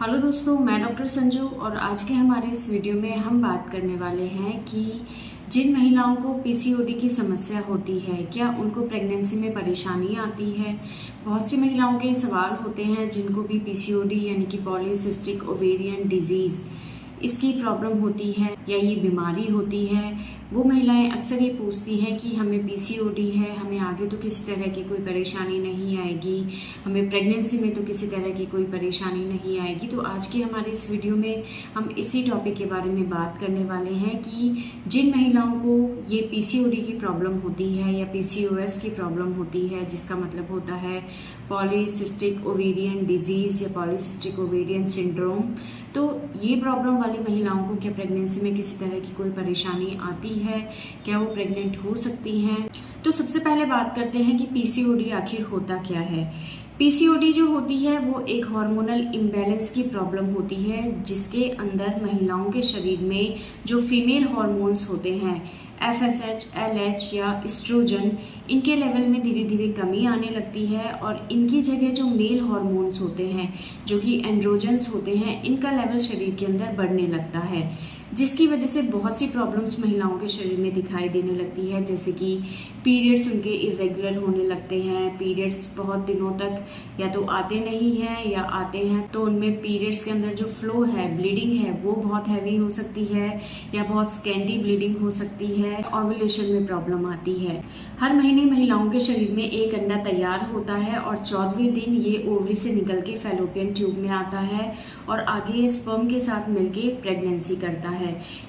Hello दोस्तों, मैं doctor Sanju और आज के हमारे इस वीडियो में हम बात करने वाले हैं कि जिन महिलाओं को पीसीओडी की समस्या होती है क्या उनको प्रेगनेंसी में परेशानी आती है। बहुत सी महिलाओं के सवाल होते हैं जिनको भी पीसीओडी यानी कि पॉलीसिस्टिक ओवेरियन डिजीज़ इसकी प्रॉब्लम होती है या ये बीमारी होती है। वो महिलाएं अक्सर ये पूछती हैं कि हमें पीसीओडी है, हमें आगे तो किसी तरह की कोई परेशानी नहीं आएगी, हमें प्रेगनेंसी में तो किसी तरह की कोई परेशानी नहीं आएगी। तो आज के हमारे इस वीडियो में हम इसी टॉपिक के बारे में बात करने वाले हैं कि जिन महिलाओं को ये पीसीओडी की प्रॉब्लम होती है या पीसीओएस की प्रॉब्लम होती है, जिसका मतलब होता है पॉलीसिस्टिक ओवेरियन डिजीज़ या पॉलीसिस्टिक ओवेरियन सिंड्रोम, तो ये प्रॉब्लम वाली महिलाओं को क्या प्रेगनेंसी में किसी तरह की कोई परेशानी आती है, क्या वो प्रेग्नेंट हो सकती हैं। तो सबसे पहले बात करते हैं कि पीसीओडी आखिर होता क्या है। पीसीओडी जो होती है वो एक हार्मोनल इम्बैलेंस की प्रॉब्लम होती है जिसके अंदर महिलाओं के शरीर में जो फीमेल हार्मोन्स होते हैं एफएसएच, एलएच या एस्ट्रोजन, इनके लेवल में धीरे धीरे कमी आने लगती है और इनकी जगह जो मेल हार्मोन्स होते हैं जो कि एंड्रोजन्स होते हैं, इनका लेवल शरीर के अंदर बढ़ने लगता है, जिसकी वजह से बहुत सी प्रॉब्लम्स महिलाओं के शरीर में दिखाई देने लगती है। जैसे कि पीरियड्स उनके इरेगुलर होने लगते हैं, पीरियड्स बहुत दिनों तक या तो आते नहीं हैं या आते हैं तो उनमें पीरियड्स के अंदर जो फ्लो है, ब्लीडिंग है, वो बहुत हैवी हो सकती है या बहुत स्कैंटी ब्लीडिंग हो सकती है। ओव्यूलेशन में प्रॉब्लम आती है। हर महीने महिलाओं के शरीर में एक अंडा तैयार होता है और 14वें दिन ये ओवरी से निकल के फैलोपियन ट्यूब में आता है और आगे स्पर्म के साथ मिलके प्रेगनेंसी करता है।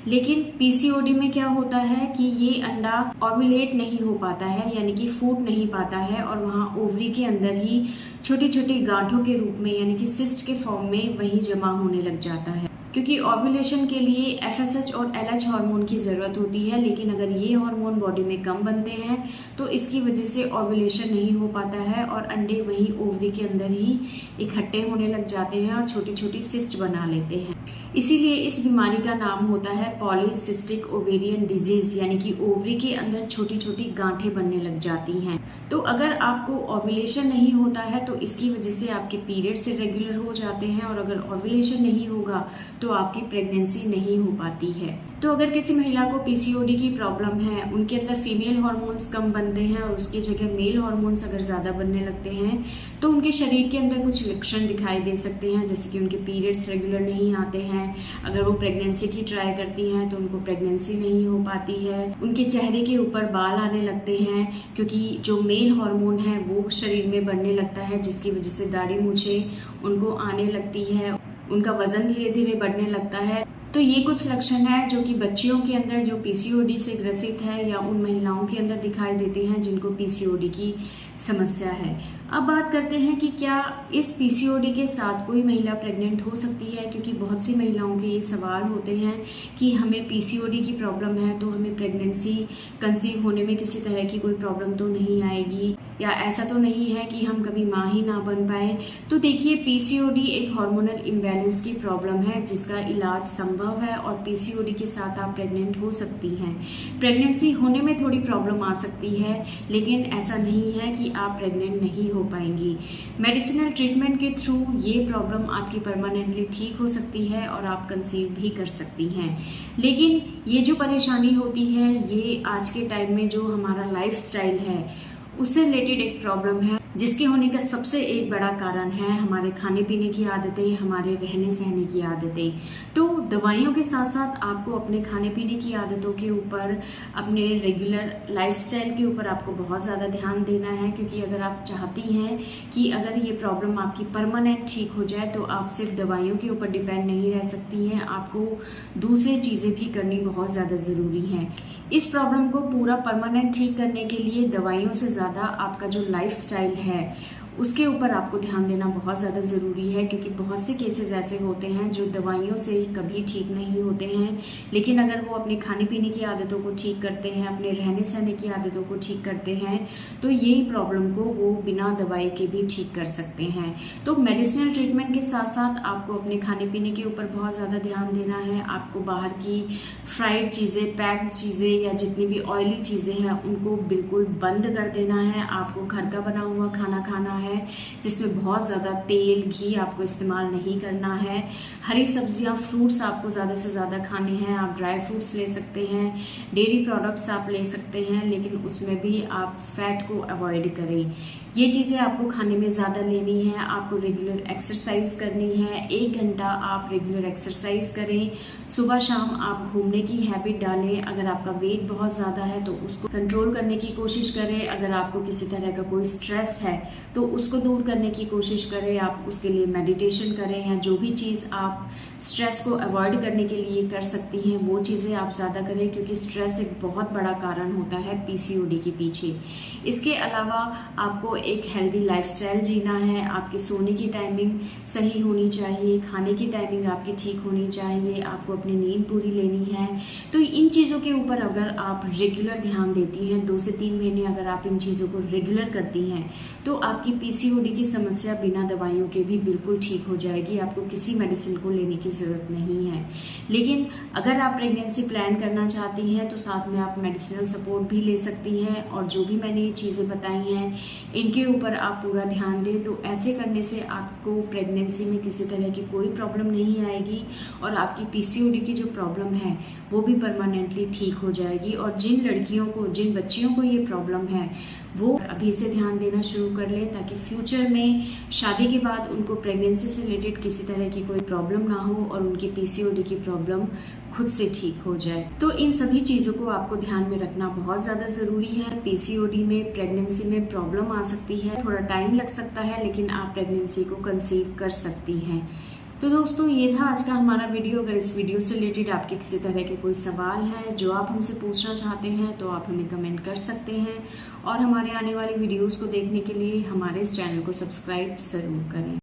लेकिन पीसीओडी में क्या होता है कि ये अंडा ओव्यूलेट नहीं हो पाता है, यानी कि फूट नहीं पाता है और वहाँ ओवरी के अंदर ही छोटी छोटी गांठों के रूप में यानी कि सिस्ट के फॉर्म में वही जमा होने लग जाता है। क्योंकि ओव्यूलेशन के लिए एफएसएच और एलएच हार्मोन की ज़रूरत होती है, लेकिन अगर ये हार्मोन बॉडी में कम बनते हैं तो इसकी वजह से ओव्यूलेशन नहीं हो पाता है और अंडे वहीं ओवरी के अंदर ही इकट्ठे होने लग जाते हैं और छोटी छोटी सिस्ट बना लेते हैं। इसीलिए इस बीमारी का नाम होता है पॉलीसिस्टिक ओवेरियन डिजीज़, यानी कि ओवरी के अंदर छोटी छोटी गांठें बनने लग जाती हैं। तो अगर आपको ओव्यूलेशन नहीं होता है तो इसकी वजह से आपके पीरियड्स इरेगुलर हो जाते हैं और अगर ओव्यूलेशन नहीं होगा तो आपकी प्रेगनेंसी नहीं हो पाती है। तो अगर किसी महिला को पीसीओडी की प्रॉब्लम है, उनके अंदर फीमेल हार्मोन्स कम बनते हैं और उसकी जगह मेल हार्मोन्स अगर ज़्यादा बनने लगते हैं तो उनके शरीर के अंदर कुछ लक्षण दिखाई दे सकते हैं, जैसे कि उनके पीरियड्स रेगुलर नहीं आते हैं। अगर वो प्रेगनेंसी की ट्राई करती हैं तो उनको प्रेगनेंसी नहीं हो पाती है। उनके चेहरे के ऊपर बाल आने लगते हैं क्योंकि जो मेल हार्मोन है वो शरीर में बढ़ने लगता है, जिसकी वजह से दाढ़ी मूछें उनको आने लगती है, उनका वजन धीरे धीरे बढ़ने लगता है। तो ये कुछ लक्षण है जो कि बच्चियों के अंदर जो पीसीओडी से ग्रसित है या उन महिलाओं के अंदर दिखाई देते हैं जिनको पीसीओडी की समस्या है। अब बात करते हैं कि क्या इस पीसीओडी के साथ कोई महिला प्रेग्नेंट हो सकती है, क्योंकि बहुत सी महिलाओं के ये सवाल होते हैं कि हमें पीसीओडी की प्रॉब्लम है तो हमें प्रेगनेंसी कंसीव होने में किसी तरह की कोई प्रॉब्लम तो नहीं आएगी, या ऐसा तो नहीं है कि हम कभी माँ ही ना बन पाए। तो देखिए, पीसीओडी एक हार्मोनल इम्बैलेंस की प्रॉब्लम है जिसका इलाज संभव है और पीसीओडी के साथ आप प्रेग्नेंट हो सकती हैं। प्रेगनेंसी होने में थोड़ी प्रॉब्लम आ सकती है, लेकिन ऐसा नहीं है कि आप प्रेग्नेंट नहीं हो पाएंगी। मेडिसिनल ट्रीटमेंट के थ्रू ये प्रॉब्लम आपकी परमानेंटली ठीक हो सकती है और आप कंसीव भी कर सकती हैं। लेकिन ये जो परेशानी होती है ये आज के टाइम में जो हमारा लाइफस्टाइल है उससे रिलेटेड एक प्रॉब्लम है, जिसके होने का सबसे एक बड़ा कारण है हमारे खाने पीने की आदतें, हमारे रहने सहने की आदतें। तो दवाइयों के साथ साथ आपको अपने खाने पीने की आदतों के ऊपर, अपने रेगुलर लाइफस्टाइल के ऊपर आपको बहुत ज़्यादा ध्यान देना है, क्योंकि अगर आप चाहती हैं कि अगर ये प्रॉब्लम आपकी परमानेंट ठीक हो जाए तो आप सिर्फ दवाइयों के ऊपर डिपेंड नहीं रह सकती हैं, आपको दूसरी चीज़ें भी करनी बहुत ज़्यादा ज़रूरी हैं। इस प्रॉब्लम को पूरा परमानेंट ठीक करने के लिए दवाइयों से ज़्यादा आपका जो लाइफस्टाइल है उसके ऊपर आपको ध्यान देना बहुत ज़्यादा ज़रूरी है, क्योंकि बहुत से केसेस ऐसे होते हैं जो दवाइयों से कभी ठीक नहीं होते हैं, लेकिन अगर वो अपने खाने पीने की आदतों को ठीक करते हैं, अपने रहने सहने की आदतों को ठीक करते हैं तो यही प्रॉब्लम को वो बिना दवाई के भी ठीक कर सकते हैं। तो मेडिसिनल ट्रीटमेंट के साथ साथ आपको अपने खाने पीने के ऊपर बहुत ज़्यादा ध्यान देना है। आपको बाहर की फ्राइड चीज़ें, पैक्ड चीज़ें या जितनी भी ऑयली चीज़ें हैं उनको बिल्कुल बंद कर देना है। आपको घर का बना हुआ खाना खाना है, जिसमें बहुत ज़्यादा तेल घी आपको इस्तेमाल नहीं करना है। हरी सब्जियां फ्रूट्स आपको ज़्यादा से ज़्यादा खाने हैं। आप ड्राई फ्रूट्स ले सकते हैं, डेयरी प्रोडक्ट्स आप ले सकते हैं, लेकिन उसमें भी आप फैट को अवॉइड करें। ये चीज़ें आपको खाने में ज़्यादा लेनी है। आपको रेगुलर एक्सरसाइज करनी है, 1 घंटा आप रेगुलर एक्सरसाइज करें। सुबह शाम आप घूमने की हैबिट डालें। अगर आपका वेट बहुत ज़्यादा है तो उसको कंट्रोल करने की कोशिश करें। अगर आपको किसी तरह का कोई स्ट्रेस है तो उसको दूर करने की कोशिश करें। आप उसके लिए मेडिटेशन करें, या जो भी चीज़ आप स्ट्रेस को अवॉइड करने के लिए कर सकती हैं वो चीज़ें आप ज़्यादा करें, क्योंकि स्ट्रेस एक बहुत बड़ा कारण होता है पीसीओडी के पीछे। इसके अलावा आपको एक हेल्दी लाइफस्टाइल जीना है। आपकी सोने की टाइमिंग सही होनी चाहिए, खाने की टाइमिंग आपकी ठीक होनी चाहिए, आपको अपनी नींद पूरी लेनी है। तो इन चीज़ों के ऊपर अगर आप रेगुलर ध्यान देती हैं, 2 से 3 महीने अगर आप इन चीज़ों को रेगुलर करती हैं, तो आपकी पीसीओडी की समस्या बिना दवाइयों के भी बिल्कुल ठीक हो जाएगी। आपको किसी मेडिसिन को लेने की ज़रूरत नहीं है। लेकिन अगर आप प्रेगनेंसी प्लान करना चाहती हैं तो साथ में आप मेडिसिनल सपोर्ट भी ले सकती हैं, और जो भी मैंने ये चीज़ें बताई हैं इनके ऊपर आप पूरा ध्यान दें। तो ऐसे करने से आपको प्रेगनेंसी में किसी तरह की कोई प्रॉब्लम नहीं आएगी, और आपकी पीसीओडी की जो प्रॉब्लम है वो भी परमानेंटली ठीक हो जाएगी। और जिन लड़कियों को, जिन बच्चियों को ये प्रॉब्लम है वो अभी से ध्यान देना शुरू कर लें, ताकि फ्यूचर में शादी के बाद उनको प्रेगनेंसी से रिलेटेड किसी तरह की कोई प्रॉब्लम ना हो और उनकी पीसीओडी की प्रॉब्लम खुद से ठीक हो जाए। तो इन सभी चीज़ों को आपको ध्यान में रखना बहुत ज़्यादा ज़रूरी है। पीसीओडी में, प्रेगनेंसी में प्रॉब्लम आ सकती है, थोड़ा टाइम लग सकता है, लेकिन आप प्रेगनेंसी को कंसीव कर सकती हैं। तो दोस्तों, ये था आज का हमारा वीडियो। अगर इस वीडियो से रिलेटेड आपके किसी तरह के कोई सवाल है जो आप हमसे पूछना चाहते हैं तो आप हमें कमेंट कर सकते हैं, और हमारे आने वाली वीडियोस को देखने के लिए हमारे इस चैनल को सब्सक्राइब ज़रूर करें।